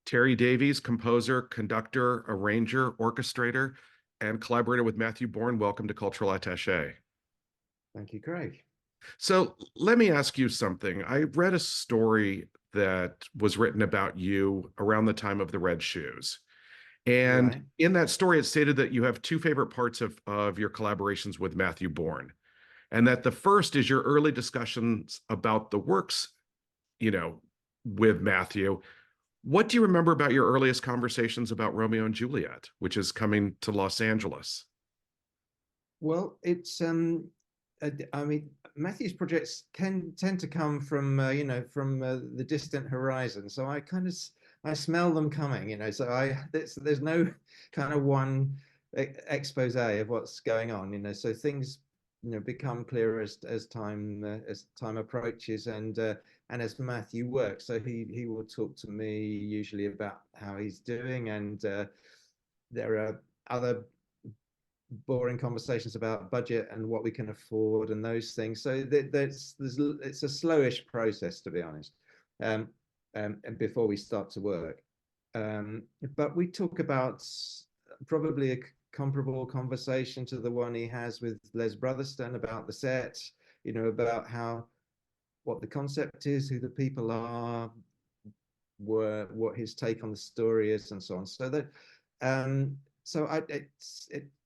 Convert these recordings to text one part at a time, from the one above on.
Terry Davies, composer, conductor, arranger, orchestrator, and collaborator with Matthew Bourne. Welcome to Cultural Attaché. Thank you, Craig. So let me ask you something. I read a story that was written about you around the time of the Red Shoes. And Right. in that story, it stated that you have two favorite parts of your collaborations with Matthew Bourne, and that the first is your early discussions about the works, you know, with Matthew. What do you remember about your earliest conversations about Romeo and Juliet, which is coming to Los Angeles? Well, I mean, Matthew's projects can tend to come from from the distant horizon. So I smell them coming. So there's no kind of one expose of what's going on. So things become clearer as time approaches and as Matthew works. So he will talk to me usually about how he's doing, and there are other boring conversations about budget and what we can afford and those things. So it's a slowish process, to be honest, um, and before we start to work. But we talk about probably a comparable conversation to the one he has with Les Brotherton about the set, about what the concept is, who the people are, what his take on the story is, and so on. So that so I,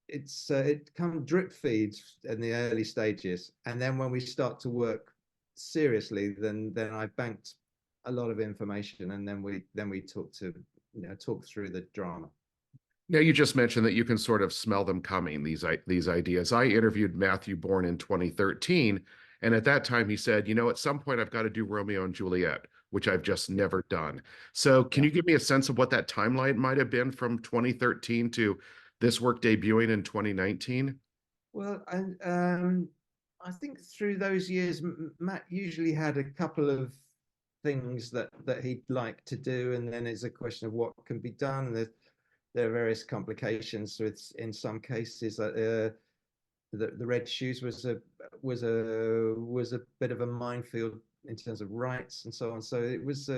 it come drip feeds in the early stages, and then when we start to work seriously, then I banked a lot of information, and then we talk through the drama. Now, you just mentioned that you can sort of smell them coming, these ideas. I interviewed Matthew Bourne in 2013, and at that time he said, at some point I've got to do Romeo and Juliet, which I've just never done. So can Yeah. you give me a sense of what that timeline might have been from 2013 to this work debuting in 2019? Well, I think through those years, Matt usually had a couple of things that he'd like to do, and then it's a question of what can be done. There are various complications with, in some cases, the Red Shoes was a bit of a minefield in terms of rights and so on. So it was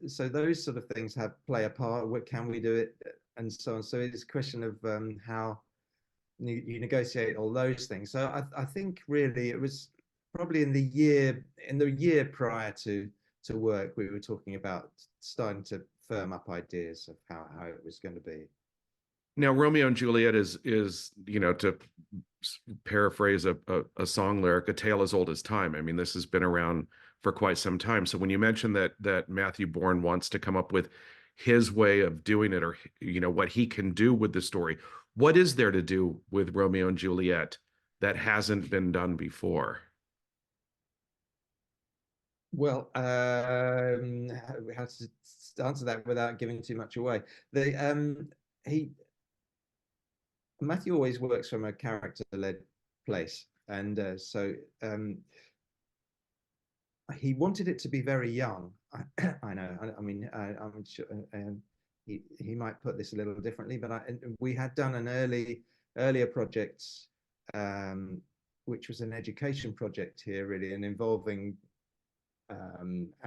so those sort of things play a part. What can we do it and so on. So it's a question of how you negotiate all those things. So I think really it was probably in the year prior to work, we were talking about starting to firm up ideas of how it was going to be. Now, Romeo and Juliet is to paraphrase a song lyric, a tale as old as time. I mean, this has been around for quite some time. So when you mention that Matthew Bourne wants to come up with his way of doing it, or what he can do with the story, what is there to do with Romeo and Juliet that hasn't been done before? Well, how to answer that without giving too much away? The he Matthew always works from a character-led place, and so he wanted it to be very young. I know. I mean, I'm sure he might put this a little differently, but we had done an earlier project, which was an education project here, really, and involving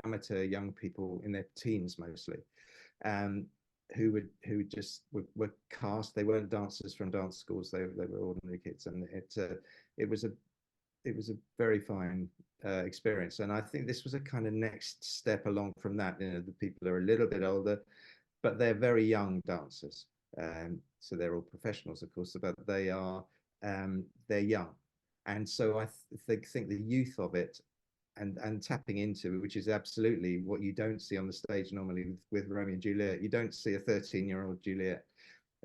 amateur young people in their teens mostly, um, who just were cast. They weren't dancers from dance schools. They were ordinary kids, and it was a very fine experience. And I think this was a kind of next step along from that. The people are a little bit older, but they're very young dancers. So they're all professionals, of course, but they're young, and so I think the youth of it and tapping into, which is absolutely what you don't see on the stage normally with Romeo and Juliet. You don't see a 13-year-old Juliet,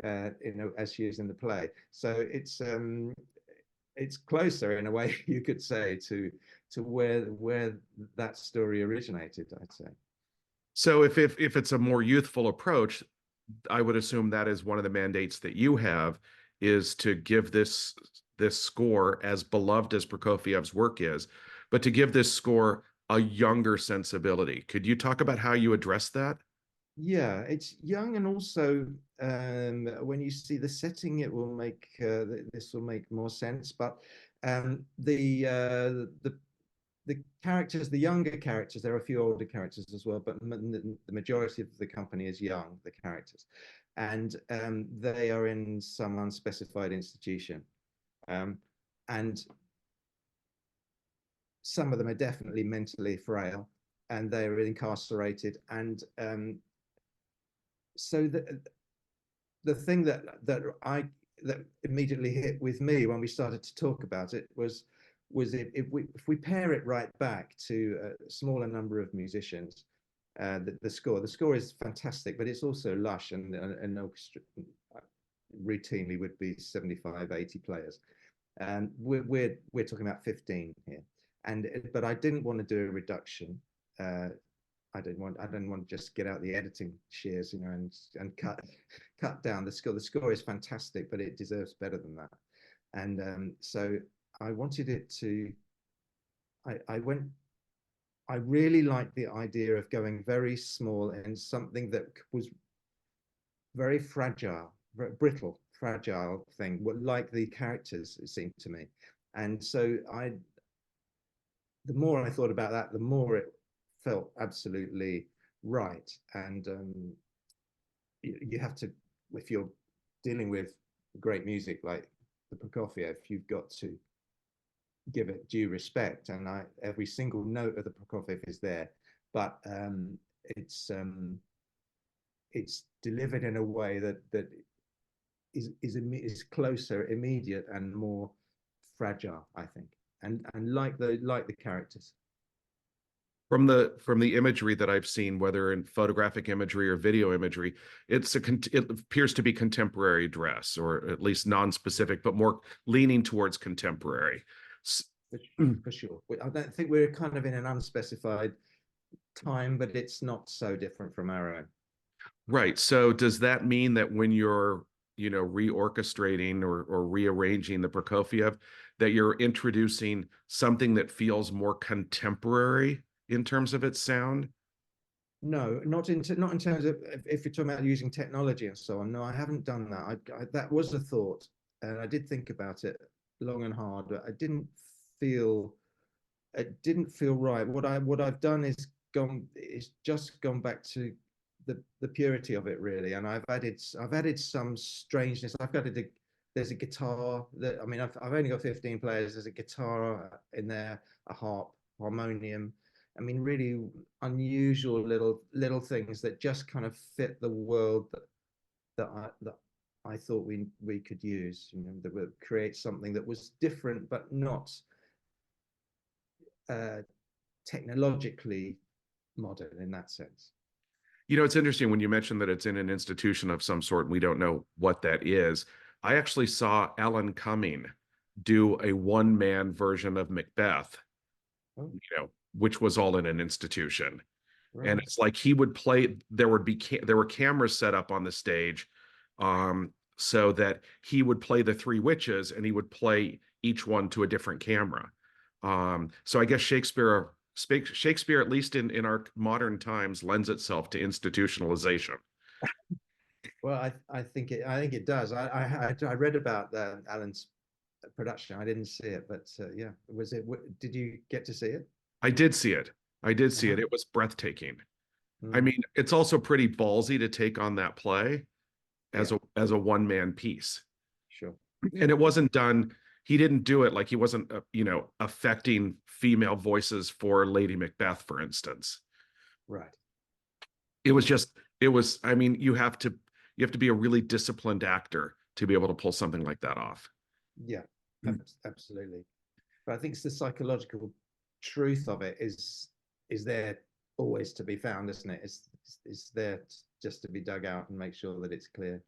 as she is in the play. So it's closer in a way, you could say, to where that story originated, I'd say. So if it's a more youthful approach, I would assume that is one of the mandates that you have, is to give this score, as beloved as Prokofiev's work is, but to give this score a younger sensibility. Could you talk about how you address that? Yeah, it's young, and also when you see the setting, it will this will make more sense. But the the characters, the younger characters, there are a few older characters as well, but the majority of the company is young, the characters, and they are in some unspecified institution, and some of them are definitely mentally frail, and they're incarcerated, and so the thing that immediately hit with me when we started to talk about it was if we pair it right back to a smaller number of musicians, the score is fantastic, but it's also lush, and an orchestra routinely would be 75, 80 players, and we're talking about 15 here, but I didn't want to do a reduction. I didn't want to just get out the editing shears, you know, and cut down the score. The score is fantastic, but it deserves better than that. And so I wanted it to. I really liked the idea of going very small and something that was very fragile, very brittle, fragile thing, like the characters, it seemed to me. And so the more I thought about that, the more it felt absolutely right. And you have to, if you're dealing with great music like the Prokofiev, you've got to give it due respect. And every single note of the Prokofiev is there, but it's delivered in a way that is closer, immediate, and more fragile, I think, and like the characters. From the imagery that I've seen, whether in photographic imagery or video imagery, it appears to be contemporary dress, or at least non-specific, but more leaning towards contemporary. For sure. I don't think we're kind of in an unspecified time, but it's not so different from our own. Right. So does that mean that when you're, you know, reorchestrating or rearranging the Prokofiev, that you're introducing something that feels more contemporary in terms of its sound? No, not in terms of, if you're talking about using technology and so on. No, I haven't done that. That was a thought, and I did think about it long and hard, but it didn't feel right. What I've done is just gone back to the purity of it, really, and I've added some strangeness. There's a guitar that, I mean, I've only got 15 players. There's a guitar in there, a harp, harmonium. I mean, really unusual little things that just kind of fit the world that I thought we could use. You know, that would create something that was different, but not technologically modern in that sense. You know, it's interesting when you mentioned that it's in an institution of some sort, and we don't know what that is. I actually saw Alan Cumming do a one-man version of Macbeth, Oh, you know, which was all in an institution. right. And it's like he would play, there were cameras set up on the stage, so that he would play the three witches, and he would play each one to a different camera. So I guess Shakespeare, at least in our modern times, lends itself to institutionalization. Well, I think it does. I read about Alan's production. I didn't see it, but yeah, did you get to see it? I did see it. I did see it. Uh-huh. It was breathtaking. I Mm, mean, it's also pretty ballsy to take on that play yeah, as a one-man piece. sure. And Yeah, it wasn't done, he didn't do it like he wasn't, you know, affecting female voices for Lady Macbeth, for instance. right. It was Yeah, just, I mean, you have to be a really disciplined actor to be able to pull something like that off. yeah, absolutely. But I think it's the psychological truth of it is there always to be found, isn't it? It's there just to be dug out and make sure that it's clear.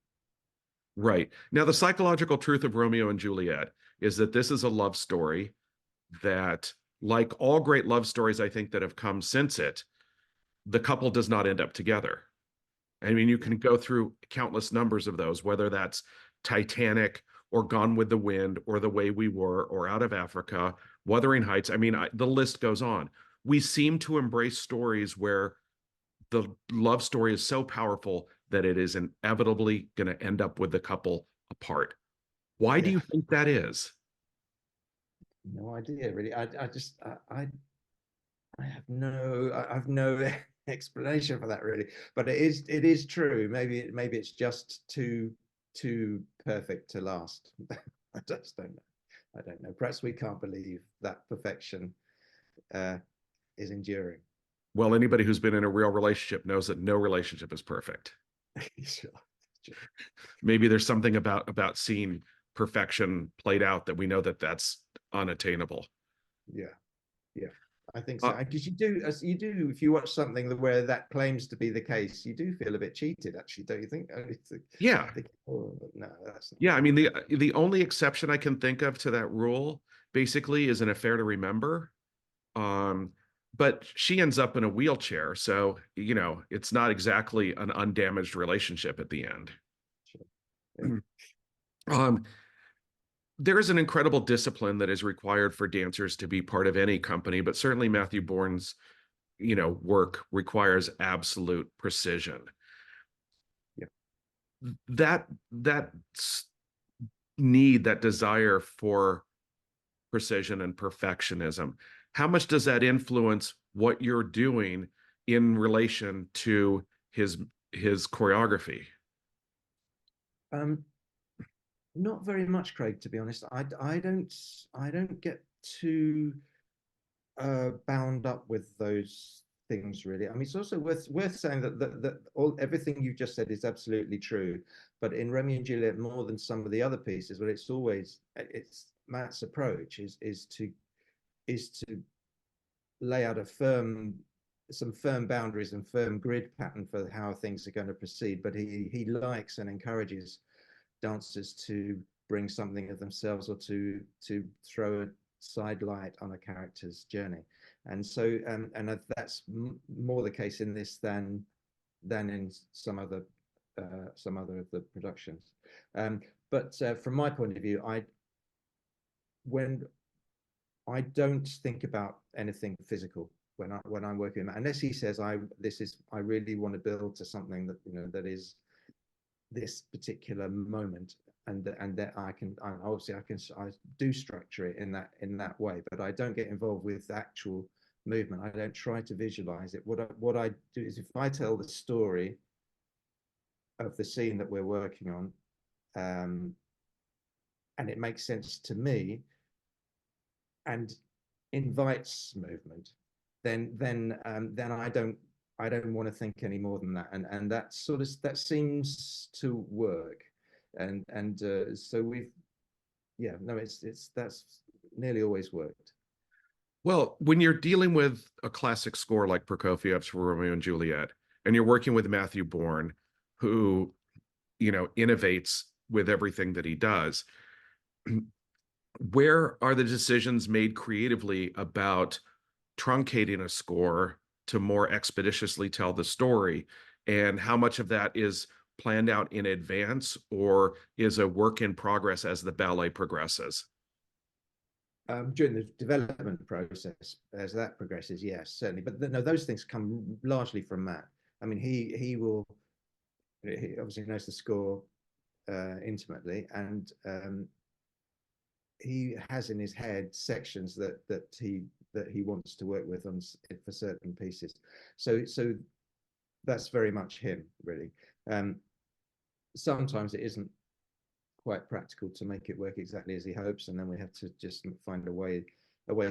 Right. Now, the psychological truth of Romeo and Juliet is that this is a love story that, like all great love stories, I think, that have come since it, the couple does not end up together. I mean, you Yeah, can go through countless numbers of those, whether that's Titanic or Gone with the Wind or The Way We Were or Out of Africa, Wuthering Heights. I mean, the list goes on. We seem to embrace stories where the love story is so powerful that it is inevitably going to end up with the couple apart. Why do yeah. you think that is? No idea, really. I just I have no explanation for that really, but it is true. Maybe it's just too perfect to last. I just don't know. I don't know. Perhaps we can't believe that perfection uh, is enduring. Well, anybody who's been in a real relationship knows that no relationship is perfect. Sure, sure. Maybe there's something about seeing perfection played out that we know that that's unattainable. Yeah, yeah. I think so. Uh, Because you do, if you watch something where that claims to be the case, you do feel a bit cheated, actually, don't you think? yeah, Think, oh, no, that's not. yeah. I mean, the only exception I can think of to that rule basically is an affair to remember. Um, but she ends up in a wheelchair, so it's not exactly an undamaged relationship at the end. Sure. Yeah. Um, there is an incredible discipline that is required for dancers to be part of any company, but certainly Matthew Bourne's, work requires absolute precision. Yeah. That need, that desire for precision and perfectionism, how much does that influence what you're doing in relation to his choreography? Um, Not very much, Craig, to be honest. I don't get too bound up with those things really. I mean, it's also worth saying that all everything you just said is absolutely true. But in Romeo and Juliet, more than some of the other pieces, but it's Matt's approach is to lay out some firm boundaries and firm grid pattern for how things are going to proceed. But he likes and encourages dancers to bring something of themselves or to throw a side light on a character's journey. And so and that's more the case in this than in some other of the productions. But from my point of view, when I don't think about anything physical when I'm working, unless he says I really want to build to something that is this particular moment, and that I do structure it in that way, but I don't get involved with actual movement. I don't try to visualize it. What I do is, if I tell the story of the scene that we're working on, and it makes sense to me and invites movement, then I don't want to think any more than that, and that seems to work, and so we've yeah no it's that's nearly always worked. Well, when you're dealing with a classic score like Prokofiev's for Romeo and Juliet, and you're working with Matthew Bourne, who, innovates with everything that he does, where are the decisions made creatively about truncating a score to more expeditiously tell the story? And how much of that is planned out in advance or is a work in progress as the ballet progresses? During the development process, as that progresses, yes, certainly, but no, those things come largely from Matt. I mean, he obviously knows the score intimately, and he has in his head sections that he wants to work with on for certain pieces. So that's very much him, really. Um, Sometimes it isn't quite practical to make it work exactly as he hopes, and then we have to just find a way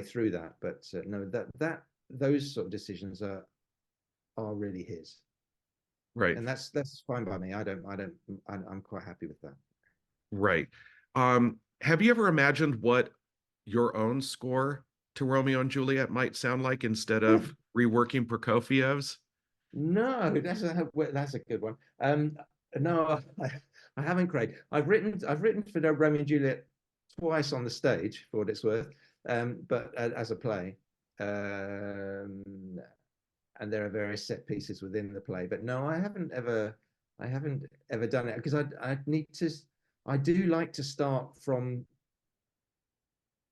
through that. But no, that those sort of decisions are really his, Right, and that's fine by me. I'm quite happy with that. right. Have you ever imagined what your own score to Romeo and Juliet might sound like instead of reworking Prokofiev's? No, that's a good one. No, I haven't, Craig. I've written for the Romeo and Juliet twice on the stage, for what it's worth, but as a play, and there are various set pieces within the play. But no, I haven't ever done it because I need to. I do like to start from.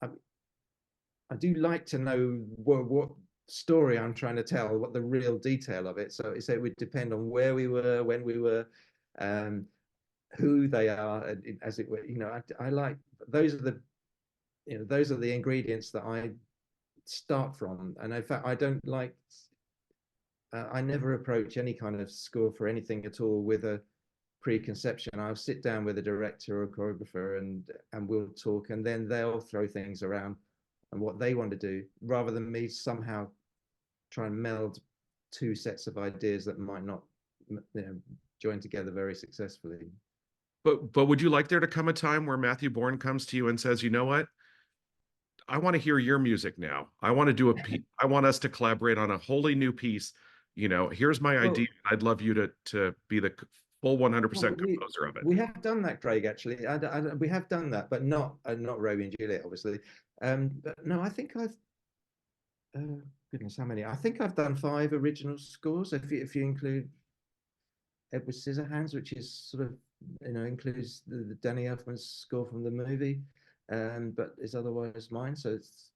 I, I do like to know what story I'm trying to tell, what the real detail of it. So it would depend on where we were, when we were, um, who they are, as it were. I like those are the ingredients that I start from. And in fact, I don't like. I never approach any kind of score for anything at all with a preconception. I'll sit down with a director or a choreographer and we'll talk, and then they'll throw things around and what they want to do, rather than me somehow try and meld two sets of ideas that might not, join together very successfully. But would you like there to come a time where Matthew Bourne comes to you and says, you know what? I want to hear your music now. I want to do a piece. I want us to collaborate on a wholly new piece. Here's my idea. Well, I'd love you to be the full 100% we composer of it. we have done that, Craig. Actually, we have done that, but not Romeo and Juliet, obviously. But no, I think I've goodness, how many? I think I've done 5 original scores if you include Edward Scissorhands, which is sort of includes the Danny Elfman's score from the movie, but is otherwise mine. So it's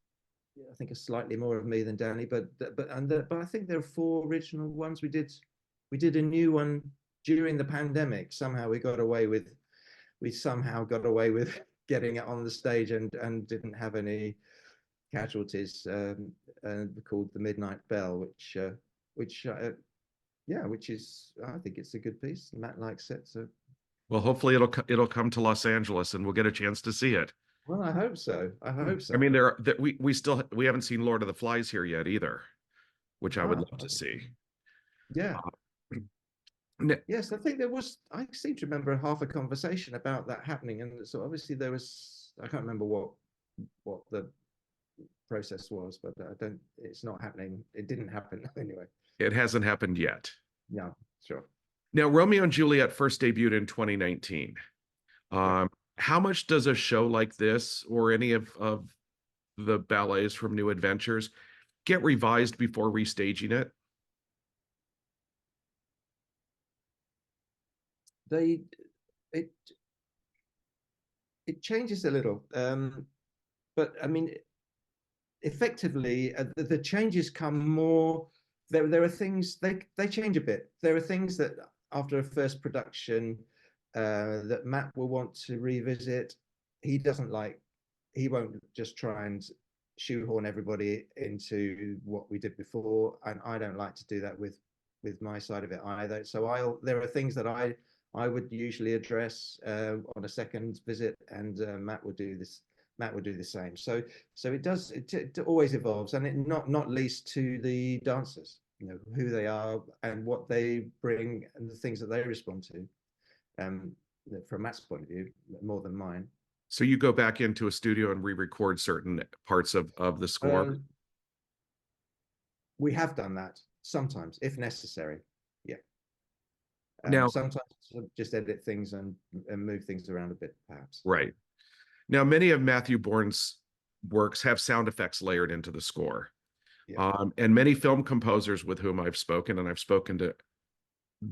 I think it's slightly more of me than Danny, but I think there are 4 original ones. We did a new one during the pandemic. We somehow got away with getting it on the stage and didn't have any casualties, called The Midnight Bell, which is, I think it's a good piece. Matt likes it, so. Well, hopefully it'll come to Los Angeles and we'll get a chance to see it. Well, I hope so. I hope so. I mean, we haven't seen Lord of the Flies here yet either, which I would love to see. Yeah. Uh, Yes, I think I seem to remember half a conversation about that happening, and so obviously I can't remember what the process was, but it's not happening. It didn't happen anyway. It hasn't happened yet. Yeah, sure. Now, Romeo and Juliet first debuted in 2019. Yeah. How much does a show like this or any of the ballets from New Adventures get revised before restaging it? It changes a little, but I mean, effectively, the changes come more. There are things they change a bit. There are things that after a first production that Matt will want to revisit. He doesn't like. He won't just try and shoehorn everybody into what we did before, and I don't like to do that with my side of it either. So there are things that I would usually address on a second visit, and Matt would do this. Matt would do the same. So it always evolves, and it not least to the dancers, who they are and what they bring and the things that they respond to. From Matt's point of view, more than mine. So you go back into a studio and re-record certain parts of the score? We have done that sometimes, if necessary. Yeah. Now, sometimes just edit things and move things around a bit, perhaps. right. Now, many of Matthew Bourne's works have sound effects layered into the score. Yeah. And many film composers with whom I've spoken, and I've spoken to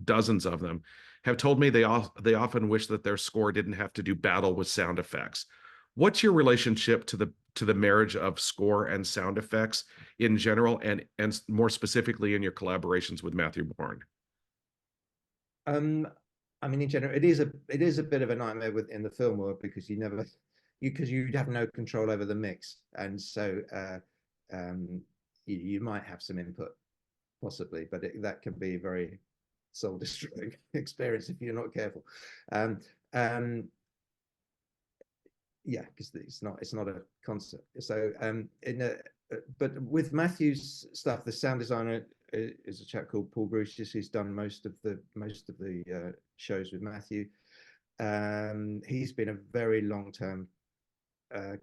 dozens of them, have told me they often wish that their score didn't have to do battle with sound effects. What's your relationship to the marriage of score and sound effects in general, and more specifically in your collaborations with Matthew Bourne? I mean, in general, it is a bit of a nightmare in the film world, because you'd have no control over the mix, and so you might have some input, possibly, but that can be very soul-destroying experience if you're not careful. Yeah, because it's not a concert. So but with Matthew's stuff, the sound designer is a chap called Paul Grucius, who's done most of the shows with Matthew. He's been a very long-term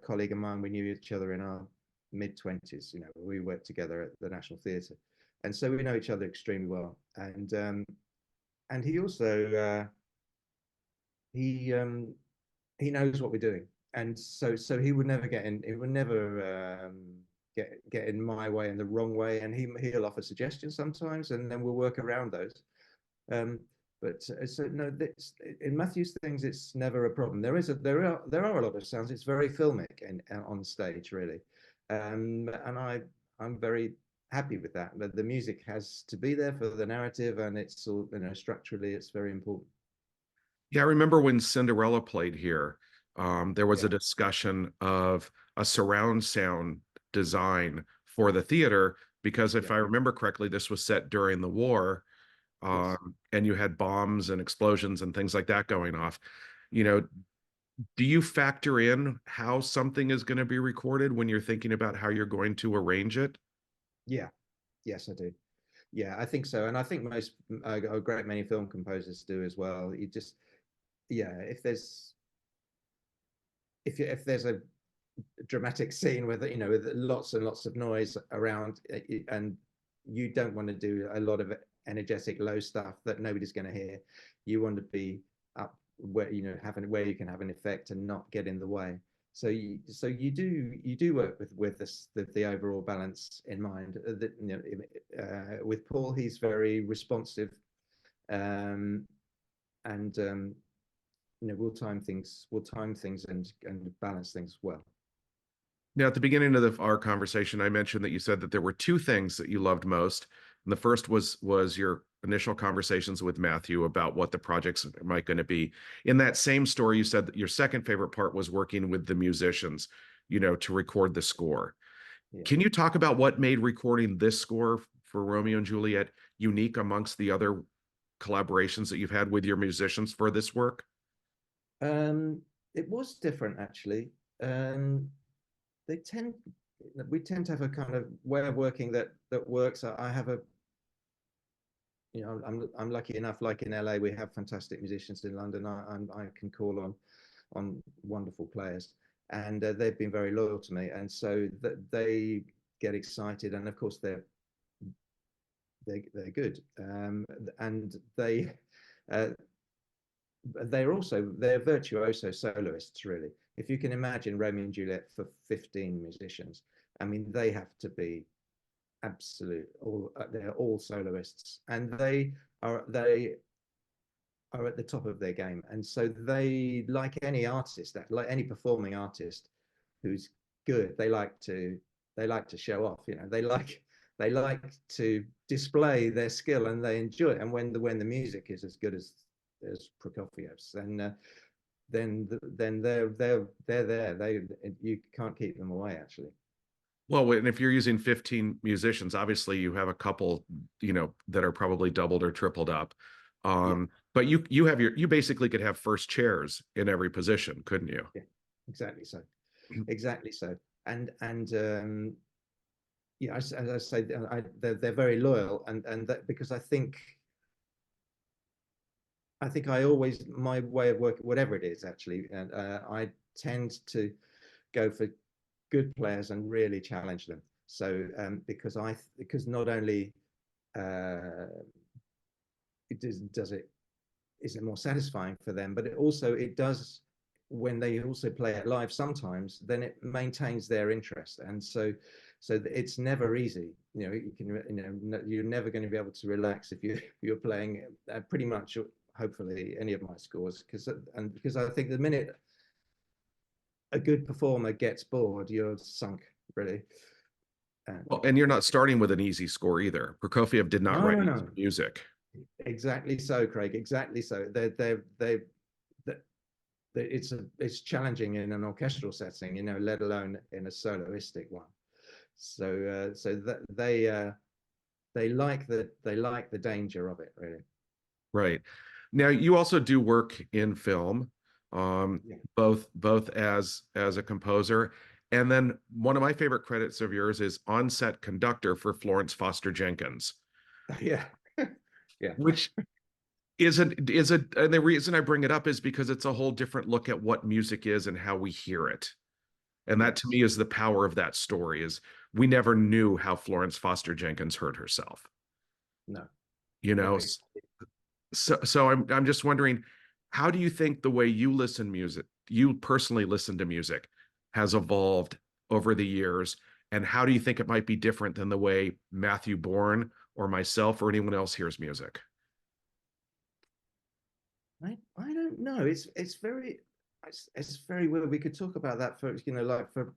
colleague of mine. We knew each other in our mid-20s. We worked together at the National Theatre, and so we know each other extremely well. And he also he knows what we're doing, and so he would never get in. It would never get in my way, in the wrong way, and he'll offer suggestions sometimes, and then we'll work around those. But so no, in Matthew's things, it's never a problem. There are a lot of sounds. It's very filmic and on stage, really, and I'm very happy with that. But the music has to be there for the narrative, and it's all, structurally, it's very important. Yeah, I remember when Cinderella played here, there was a discussion of a surround sound design for the theater, because if Yeah. I remember correctly, this was set during the war, Yes. and you had bombs and explosions and things like that going off. You know, do you factor in how something is going to be recorded when you're thinking about how you're going to arrange it? Yeah. Yes, I do. Yeah, I think so, and I think most a great many film composers do as well. You just, yeah, if there's a dramatic scene with, with lots and lots of noise around, and you don't want to do a lot of energetic low stuff that nobody's going to hear. You want to be up where, having where you can have an effect and not get in the way. So you do work with this, the overall balance in mind. That, with Paul, he's very responsive, um, and we'll time things and balance things well. Now, at the beginning of our conversation, I mentioned that you said that there were two things that you loved most. And the first was your initial conversations with Matthew about what the projects might going to be. In that same story, you said that your second favorite part was working with the musicians, to record the score. Yeah. Can you talk about what made recording this score for Romeo and Juliet unique amongst the other collaborations that you've had with your musicians for this work? Um, it was different actually. They tend we tend to have a kind of way of working that works. I have a I'm lucky enough, like in LA, we have fantastic musicians. In London, I can call on wonderful players, and they've been very loyal to me, and so that they get excited, and of course they're good, and uh, they're virtuoso soloists, really. If you can imagine Romeo and Juliet for 15 musicians, I mean, they have to be they're all soloists, and they are at the top of their game. And so they, like any artist, like any performing artist who's good, they like to show off. They like to display their skill, and they enjoy it. And when the music is as good as Prokofiev's, then they're there. You can't keep them away, actually. Well, and if you're using 15 musicians, obviously you have a couple, that are probably doubled or tripled up. Yeah, But you basically could have first chairs in every position, couldn't you? yeah, exactly so, exactly so. And yeah, as I say, they're very loyal, and that because I think I always, my way of working, whatever it is, actually, and I tend to go for good players and really challenge them. So because not only it does it is it more satisfying for them, but it does, when they also play it live sometimes, then it maintains their interest. And so it's never easy. You're never going to be able to relax if you're playing pretty much, hopefully, any of my scores, because I think the minute a good performer gets bored, you're sunk, really. Well, and you're not starting with an easy score either. Prokofiev did not No, write no, easy no. music. Exactly so, Craig. Exactly so. It's challenging in an orchestral setting, let alone in a soloistic one. So that they like the danger of it, really. Right. Now, you also do work in film, Yeah. both as a composer, and then one of my favorite credits of yours is on-set conductor for Florence Foster Jenkins, Yeah. Yeah. which and the reason I bring it up is because it's a whole different look at what music is and how we hear it. And that to Yes. me is the power of that story is we never knew how Florence Foster Jenkins heard herself. No. You No. know, so I'm just wondering, how do you think the way you personally listen to music, has evolved over the years, and how do you think it might be different than the way Matthew Bourne or myself or anyone else hears music? I don't know. It's very weird. We could talk about that for like for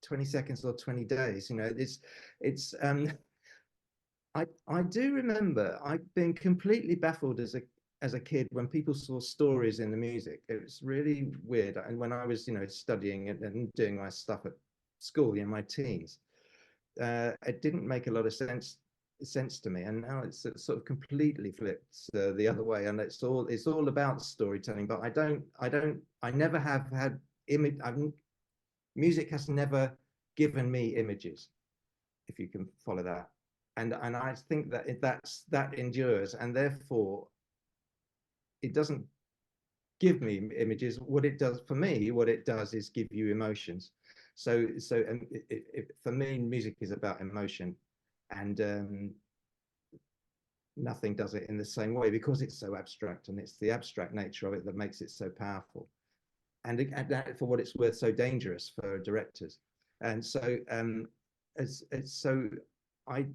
20 seconds or 20 days. It's I do remember I've been completely baffled as a kid when people saw stories in the music. It was really weird. And when I was, studying and doing my stuff at school, my teens, it didn't make a lot of sense to me, and now it's sort of completely flipped the other way, and it's all about storytelling. But I never have had image. Music has never given me images, if you can follow that, and I think that that endures, and therefore it doesn't give me images. What it does for me, what it does is give you emotions. And for me, music is about emotion, and nothing does it in the same way, because it's so abstract, and it's the abstract nature of it that makes it so powerful, and that, for what it's worth, so dangerous for directors. And so so I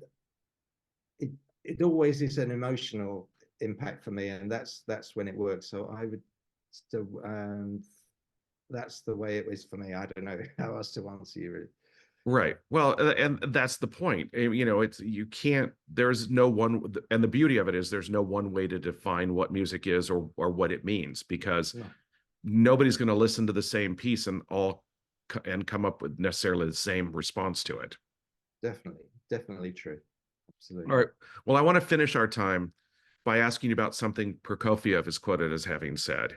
it always is an emotional impact for me, and that's when it works. So I would still that's the way it is for me. I don't know how else to answer you, really. Right. Well, and that's the point. You know, it's you can't, there's no one, and the beauty of it is there's no one way to define what music is or what it means, because No, nobody's going to listen to the same piece and come up with necessarily the same response to it. definitely true. All Absolutely. right. Well, I want to finish our time by asking you about something Prokofiev is quoted as having said.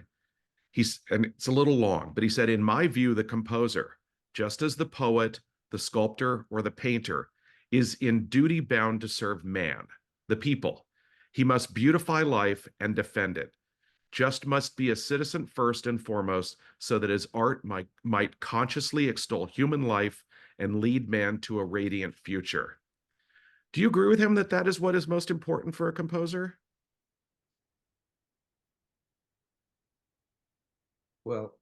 And it's a little long, but he said, in my view, the composer, just as the poet, the sculptor, or the painter, is in duty bound to serve man, the people. He must beautify life and defend it. Just must be a citizen first and foremost, so that his art might consciously extol human life and lead man to a radiant future. Do you agree with him that that is what is most important for a composer? Well,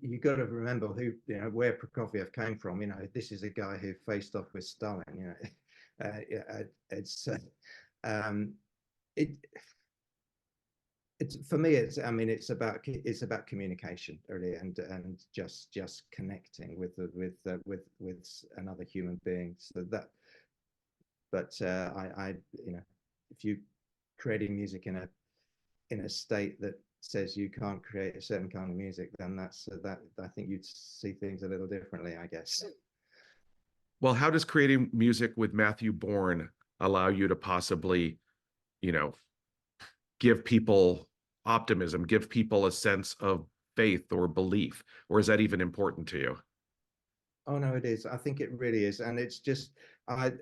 you got to remember who, where Prokofiev came from. This is a guy who faced off with Stalin. It's um, it it's for me. It's about communication, really, and just connecting with another human being. So that, but if you creating music in a state that says you can't create a certain kind of music, then that I think you'd see things a little differently, I guess. Well, how does creating music with Matthew Bourne allow you to possibly, you know, give people optimism, give people a sense of faith or belief? Or is that even important to you? Oh no, it is. I think it really is, and it's just I.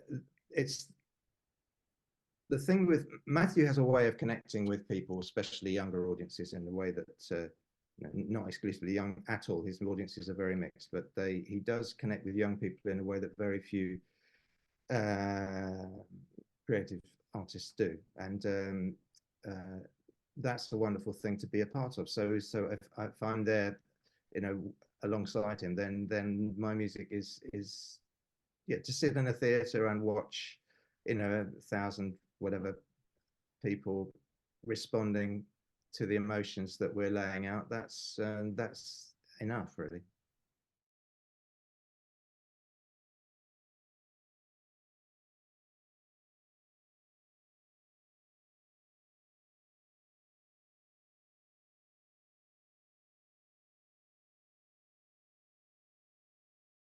It's the thing with Matthew has a way of connecting with people, especially younger audiences, in the way that not exclusively young at all. His audiences are very mixed, but he does connect with young people in a way that very few uh, creative artists do, and that's the wonderful thing to be a part of. So if I'm there, alongside him, then my music is yeah, to sit in a theatre and watch, 1,000 whatever people responding to the emotions that we're laying out. That's enough, really.